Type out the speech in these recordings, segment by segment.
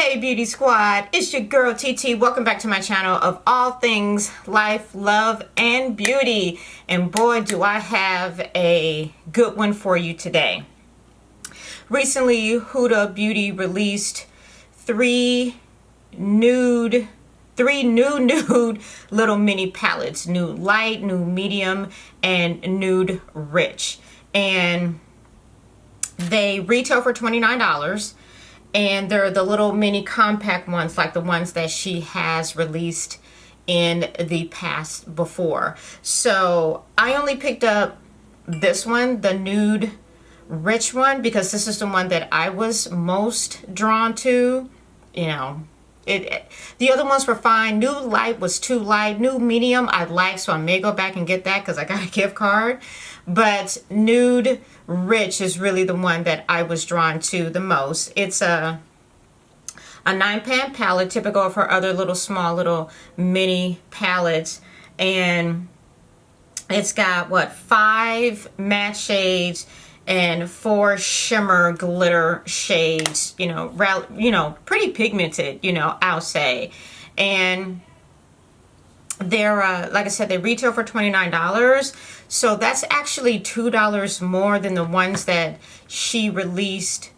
Hey beauty squad, it's your girl TeeTee. Welcome back to my channel of all things life, love, and beauty. And boy, do I have a good one for you today. Recently, Huda Beauty released three new nude little mini palettes: Nude Light, Nude Medium, and Nude Rich. And they retail for $29. And they're the little mini compact ones, like the ones that she has released in the past before. So I only picked up this one, the Nude Rich one, because this is the one that I was most drawn to. You know, the other ones were fine. Nude Light was too light. Nude Medium I like, so I may go back and get that because I got a gift card. But Nude Rich is really the one that I was drawn to the most. It's a 9-pan palette, typical of her other little small little mini palettes. And it's got, what, 5 matte shades and 4 shimmer glitter shades, you know, pretty pigmented, you know, I'll say. And they're, like I said, they retail for $29. So that's actually $2 more than the ones that she released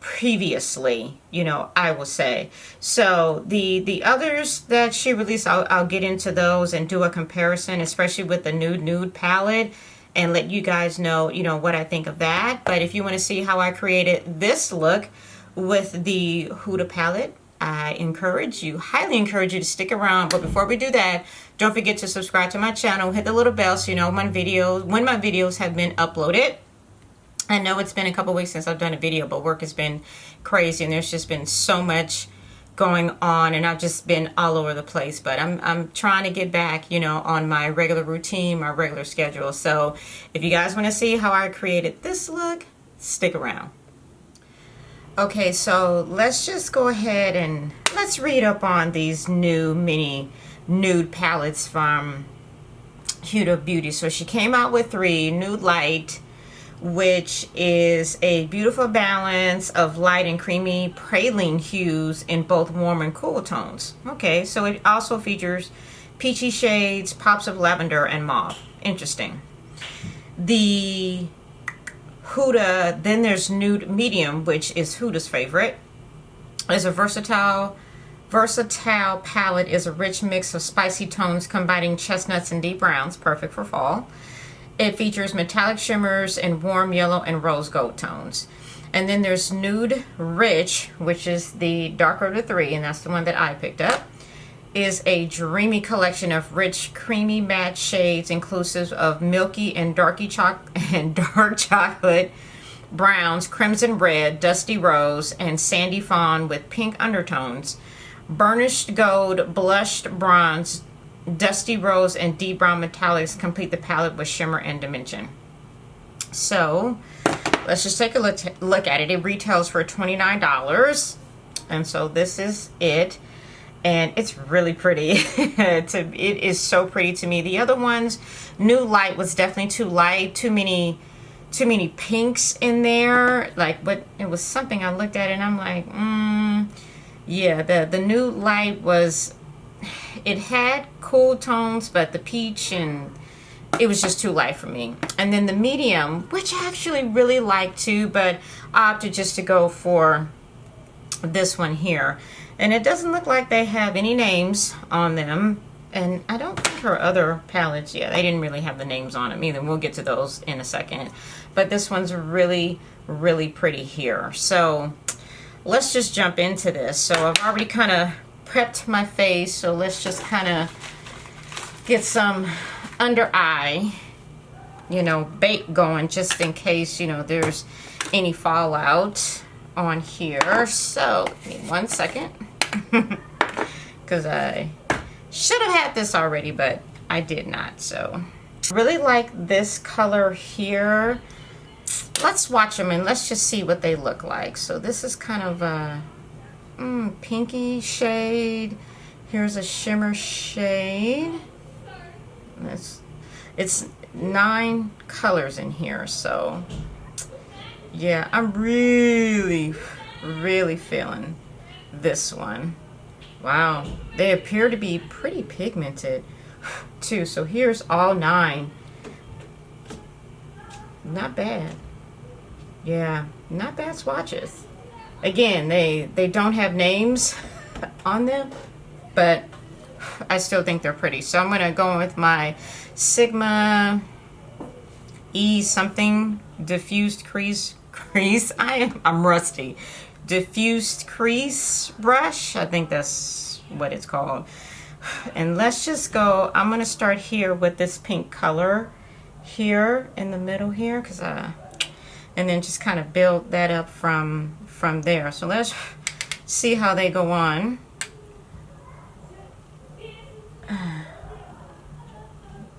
previously, you know, I will say. So the others that she released, I'll get into those and do a comparison, especially with the Nude palette, and let you guys know, you know, what I think of that. But if you want to see how I created this look with the Huda palette, I highly encourage you to stick around. But before we do that, don't forget to subscribe to my channel, hit the little bell so you know when my videos have been uploaded. I know it's been a couple weeks since I've done a video, but work has been crazy and there's just been so much going on and I've just been all over the place. But I'm trying to get back, you know, on my regular routine, my regular schedule. So if you guys want to see how I created this look, stick around. Okay, so let's just go ahead and let's read up on these new mini nude palettes from Huda Beauty. So she came out with 3. Nude Light, which is a beautiful balance of light and creamy praline hues in both warm and cool tones. Okay, so it also features peachy shades, pops of lavender, and mauve. Interesting. The Huda, then there's Nude Medium, which is Huda's favorite. It's a versatile palette, is a rich mix of spicy tones combining chestnuts and deep browns, perfect for fall. It features metallic shimmers and warm yellow and rose gold tones. And then there's Nude Rich, which is the darker of the 3, and that's the one that I picked up. Is a dreamy collection of rich, creamy matte shades inclusive of milky and dark chocolate browns, crimson red, dusty rose, and sandy fawn with pink undertones. Burnished gold, blushed bronze, dusty rose, and deep brown metallics complete the palette with shimmer and dimension. So let's just take a look at it. It retails for $29. And so this is it. And it's really pretty. It is so pretty to me. The other ones, Nude Light was definitely too light, too many pinks in there. Like, but it was something I looked at and I'm like, yeah, the Nude Light was, it had cool tones, but the peach and it was just too light for me. And then the Medium, which I actually really like too, but I opted just to go for this one here. And it doesn't look like they have any names on them. And I don't think her other palettes, yeah, they didn't really have the names on them either. We'll get to those in a second. But this one's really, really pretty here. So let's just jump into this. So I've already kind of prepped my face. So let's just kind of get some under eye, you know, bake going just in case, you know, there's any fallout on here. So give me 1 second. Because I should have had this already, but I did not. So I really like this color here. Let's swatch them and let's just see what they look like. So this is kind of a pinky shade. Here's a shimmer shade. It's 9 colors in here. So yeah, I'm really feeling this one. Wow, they appear to be pretty pigmented too. So here's all 9. Not bad. Yeah, not bad swatches. Again, they don't have names on them, but I still think they're pretty. So I'm gonna go with my Sigma E something diffused crease. I'm rusty. Diffused crease brush. I think that's what it's called. And let's just go. I'm gonna start here with this pink color here in the middle here, and then just kind of build that up from there. So let's see how they go on.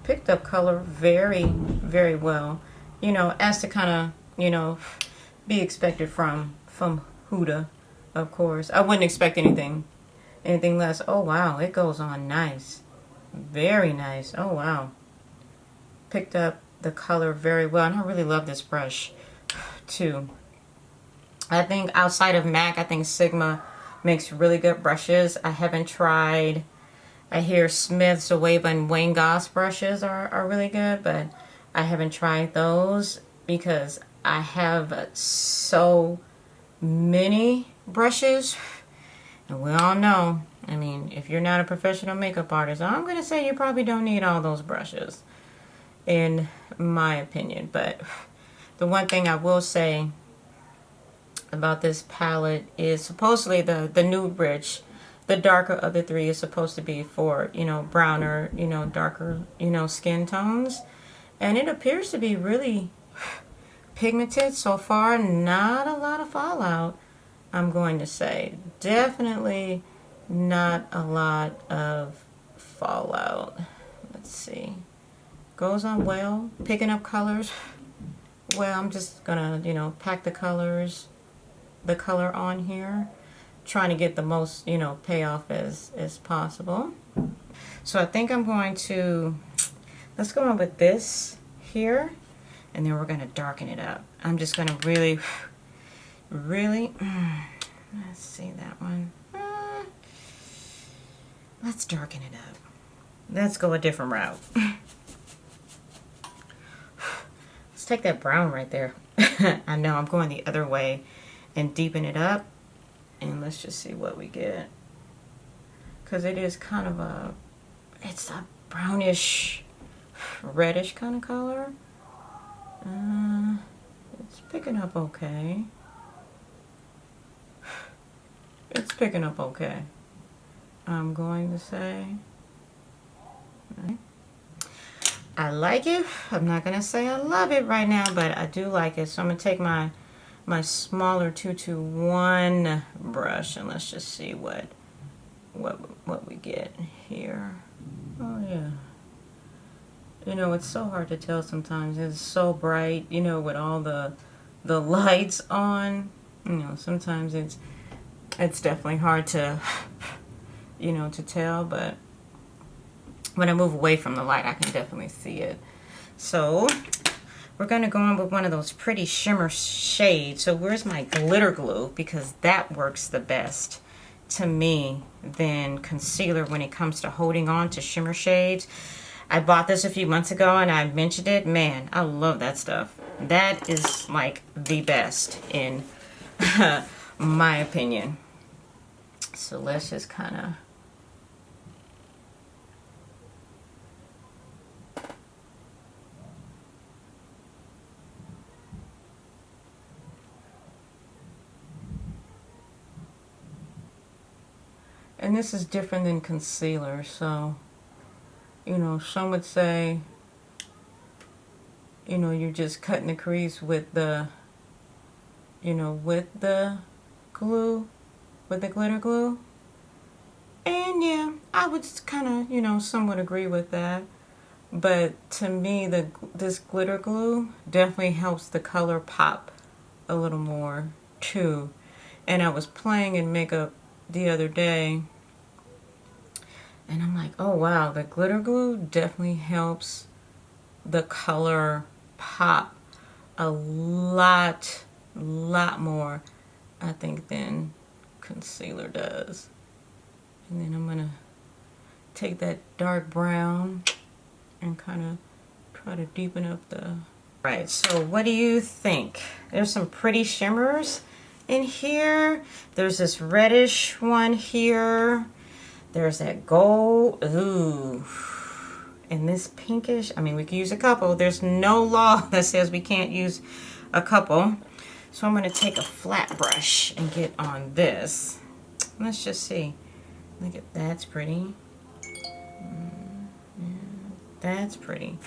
Picked up color very, very well. You know, as to kind of, you know, be expected from Huda, of course. I wouldn't expect anything less. Oh wow, it goes on nice. Very nice. Oh wow. Picked up the color very well, and I really love this brush too. I think outside of MAC, I think Sigma makes really good brushes. I haven't tried. I hear Smith's Wave and Wayne Goss brushes are really good, but I haven't tried those because I have so many brushes. And we all know, I mean, if you're not a professional makeup artist, I'm going to say you probably don't need all those brushes, in my opinion. But the one thing I will say about this palette is supposedly the Nude Rich, the darker of the 3, is supposed to be for, you know, browner, you know, darker, you know, skin tones. And it appears to be really pigmented so far. Not a lot of fallout, I'm going to say. Definitely not a lot of fallout. Let's see. Goes on well. Picking up colors. Well, I'm just gonna, you know, pack the color on here, trying to get the most, you know, payoff as possible. So I think I'm going to, let's go on with this here, and then we're going to darken it up. I'm just going to really, let's see that one. Let's darken it up. Let's go a different route. Let's take that brown right there. I know I'm going the other way and deepen it up. And let's just see what we get. Because it is kind of a, it's a brownish, reddish kind of color. It's picking up okay. It's picking up okay, I'm going to say. I like it. I'm not going to say I love it right now, but I do like it. So I'm going to take my smaller 221 brush, and let's just see what we get here. Oh yeah. You know, it's so hard to tell sometimes. It's so bright, you know, with all the lights on. You know, sometimes it's definitely hard to, you know, to tell, but when I move away from the light, I can definitely see it. So we're going to go on with one of those pretty shimmer shades. So where's my glitter glue? Because that works the best to me than concealer when it comes to holding on to shimmer shades. I bought this a few months ago and I mentioned it. Man, I love that stuff. That is like the best in my opinion. So let's just kind of, and this is different than concealer, so, you know, some would say, you know, you're just cutting the crease with the, you know, with the glue, with the glitter glue. And yeah, I would kind of, you know, somewhat agree with that. But to me, this glitter glue definitely helps the color pop a little more too. And I was playing in makeup the other day, and I'm like, oh wow, the glitter glue definitely helps the color pop a lot more, I think, than concealer does. And then I'm gonna take that dark brown and kind of try to deepen up the... Right, so what do you think? There's some pretty shimmers in here. There's this reddish one here. There's that gold. Ooh. And this pinkish. I mean, we can use a couple. There's no law that says we can't use a couple. So I'm going to take a flat brush and get on this. Let's just see. Look at that's pretty. Yeah, that's pretty.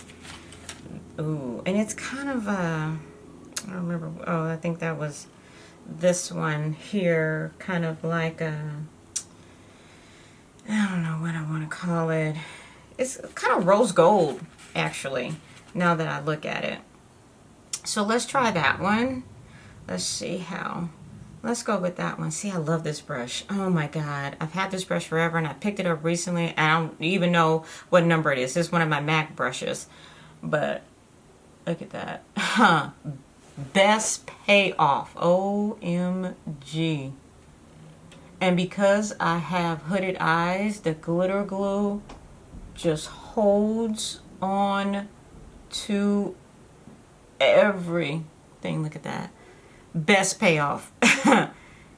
Ooh, and it's kind of I don't remember. Oh, I think that was this one here, kind of like a, I don't know what I want to call it. It's kind of rose gold, actually, now that I look at it. So let's try that one. Let's see how. Let's go with that one. See, I love this brush. Oh my God. I've had this brush forever and I picked it up recently. And I don't even know what number it is. This is one of my MAC brushes. But look at that. Huh. Best payoff. OMG. And because I have hooded eyes, the glitter glue just holds on to everything. Look at that. Best payoff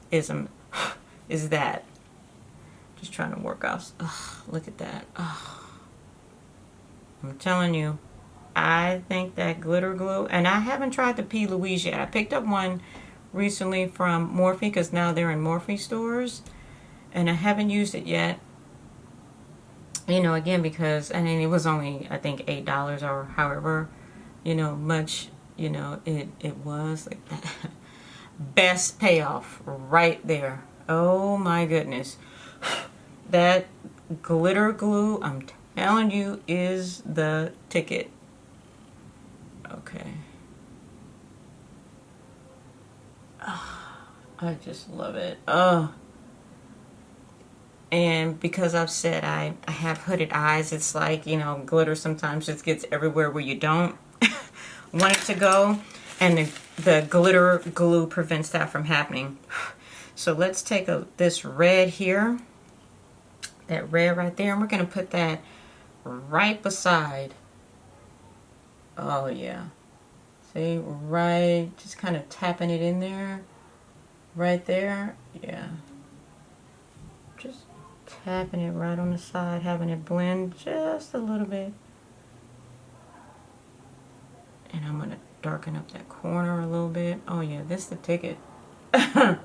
is that. Just trying to work off. Look at that. I'm telling you, I think that glitter glue, and I haven't tried the P. Louise yet. I picked up one recently from Morphe because now they're in Morphe stores, and I haven't used it yet. You know, again, because, I mean, it was only, I think, $8 or however, you know, much, you know, it was like that. Best payoff right there. Oh my goodness. That glitter glue, I'm telling you, is the ticket. Okay. I just love it. And because I've said I have hooded eyes, it's like, you know, glitter sometimes just gets everywhere where you don't want it to go. And the glitter glue prevents that from happening. So let's take this red here. That red right there. And we're going to put that right beside. Oh, yeah. See, right. Just kind of tapping it in there. Right there. Yeah. Just tapping it right on the side. Having it blend just a little bit. And I'm going to darken up that corner a little bit. Oh yeah, this is the ticket. Don't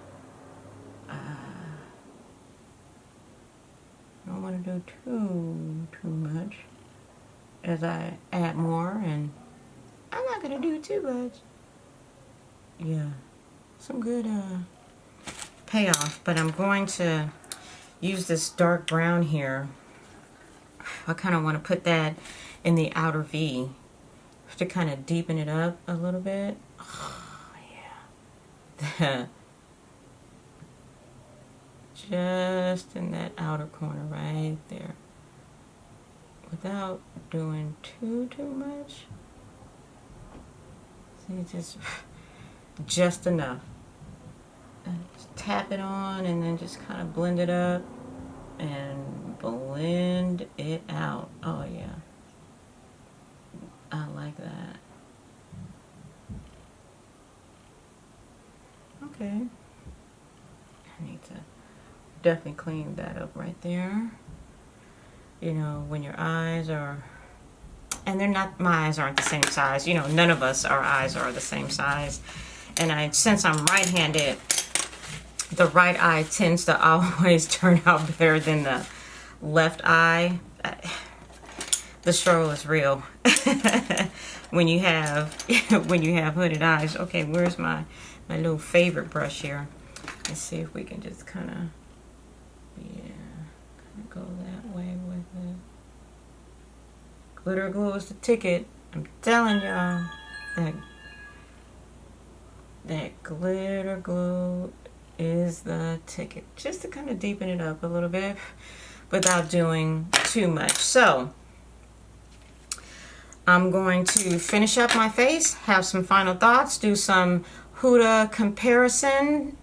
want to do too much as I add more, and I'm not gonna do too much. Yeah, some good payoff, but I'm going to use this dark brown here. I kind of want to put that in the outer V to kind of deepen it up a little bit. Oh, yeah. Just in that outer corner right there. Without doing too much. See, just enough. And just tap it on and then just kind of blend it up and blend it out. Oh, yeah. I like that. Okay. I need to definitely clean that up right there. You know, when your eyes are, and they're not, my eyes aren't the same size. You know, none of us, our eyes are the same size. And since I'm right-handed, the right eye tends to always turn out better than the left eye. The struggle is real when you have hooded eyes. Okay, where's my little favorite brush here? Let's see if we can just kind of go that way with it. Glitter glue is the ticket. I'm telling y'all that glitter glue is the ticket. Just to kind of deepen it up a little bit without doing too much. So I'm going to finish up my face, have some final thoughts, do some Huda comparison,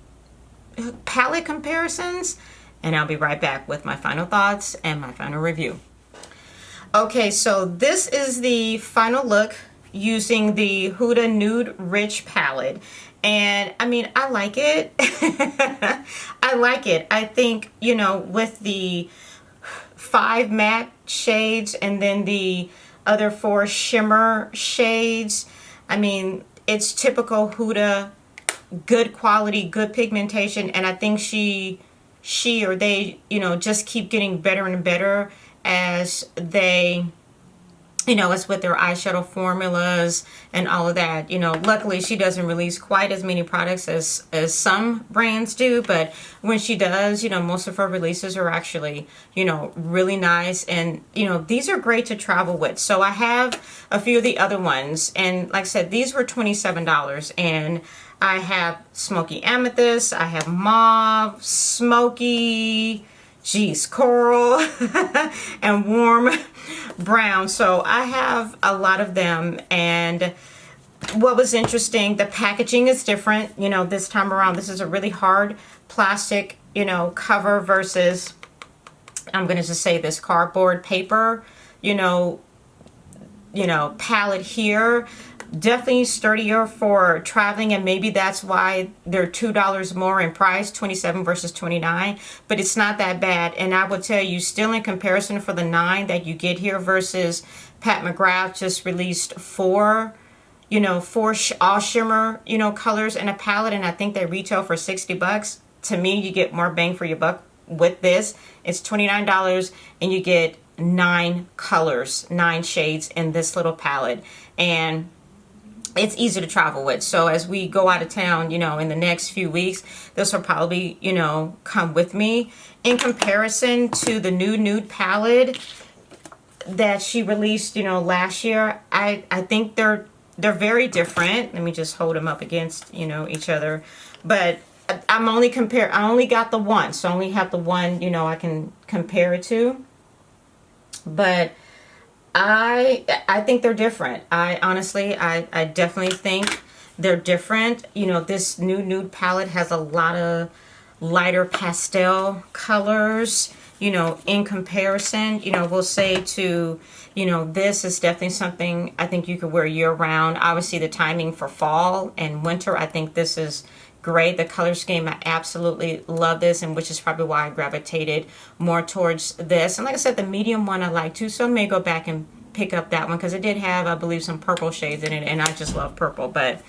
palette comparisons, and I'll be right back with my final thoughts and my final review. Okay, so this is the final look using the Huda Nude Rich palette. And I mean, I like it. I like it. I think, you know, with the 5 matte shades and then the other 4 shimmer shades, I mean, it's typical Huda, good quality, good pigmentation, and I think she or they, you know, just keep getting better and better as they, you know, it's with their eyeshadow formulas and all of that. You know, luckily she doesn't release quite as many products as some brands do, but when she does, you know, most of her releases are actually, you know, really nice. And, you know, these are great to travel with. So I have a few of the other ones, and like I said, these were $27, and I have Smoky Amethyst, I have Mauve, Smoky, geez, Coral, and Warm Brown. So I have a lot of them, and what was interesting, the packaging is different, you know, this time around. This is a really hard plastic, you know, cover versus, I'm going to just say this, cardboard paper, you know, palette here. Definitely sturdier for traveling, and maybe that's why they're $2 more in price, 27 versus 29, but it's not that bad. And I will tell you, still in comparison for the 9 that you get here versus Pat McGrath just released 4, you know, 4 all shimmer, you know, colors in a palette, and I think they retail for $60. To me, you get more bang for your buck with this. It's $29 and you get 9 colors, 9 shades in this little palette, and it's easy to travel with. So as we go out of town, you know, in the next few weeks, this will probably, you know, come with me. In comparison to the Nude palette that she released, you know, last year, I think they're very different. Let me just hold them up against, you know, each other. But I only got the one, so I only have the one, you know, I can compare it to. But I think they're different. I honestly, I definitely think they're different. You know, this Nude palette has a lot of lighter pastel colors, you know, in comparison. You know, we'll say to, you know, this is definitely something I think you could wear year round. Obviously the timing for fall and winter, I think this is great. The color scheme, I absolutely love this, and which is probably why I gravitated more towards this. And like I said, the medium one I like too, so I may go back and pick up that one because it did have, I believe, some purple shades in it, and I just love purple. But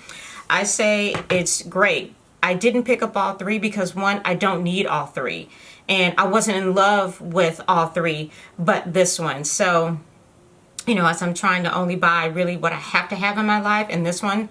I say it's great. I didn't pick up all 3 because, one, I don't need all 3, and I wasn't in love with all 3 but this one. So, you know, as I'm trying to only buy really what I have to have in my life, and this one,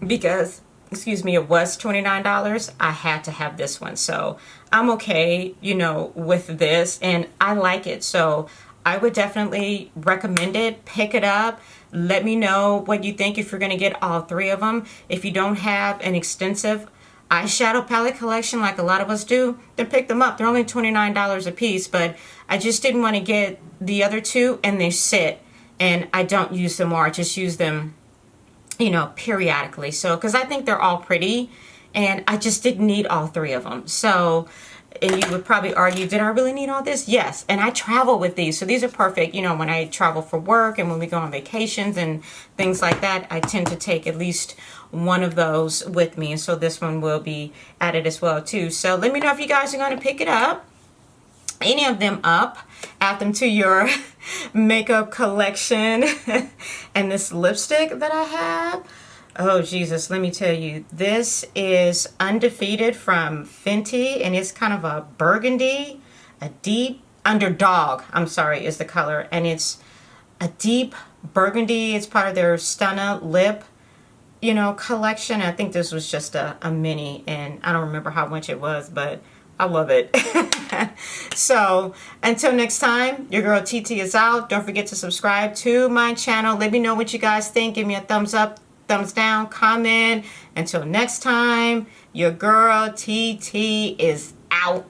because, excuse me, it was $29, I had to have this one. So I'm okay, you know, with this, and I like it. So I would definitely recommend it. Pick it up. Let me know what you think if you're going to get all 3 of them. If you don't have an extensive eyeshadow palette collection like a lot of us do, then pick them up. They're only $29 a piece, but I just didn't want to get the other 2 and they sit and I don't use them, or I just use them, you know, periodically. So, because I think they're all pretty, and I just didn't need all 3 of them. So, and you would probably argue, did I really need all this? Yes, and I travel with these, so these are perfect, you know, when I travel for work and when we go on vacations and things like that. I tend to take at least one of those with me, and so this one will be added as well too. So let me know if you guys are going to pick it up, any of them up, add them to your makeup collection. And this lipstick that I have, oh Jesus, let me tell you, this is Undefeated from Fenty, and it's kind of a burgundy, a deep underdog, I'm sorry, is the color, and it's a deep burgundy. It's part of their Stunna lip, you know, collection. I think this was just a mini, and I don't remember how much it was, but I love it. So until next time, your girl TeeTee is out. Don't forget to subscribe to my channel. Let me know what you guys think. Give me a thumbs up, thumbs down, comment. Until next time, your girl TeeTee is out.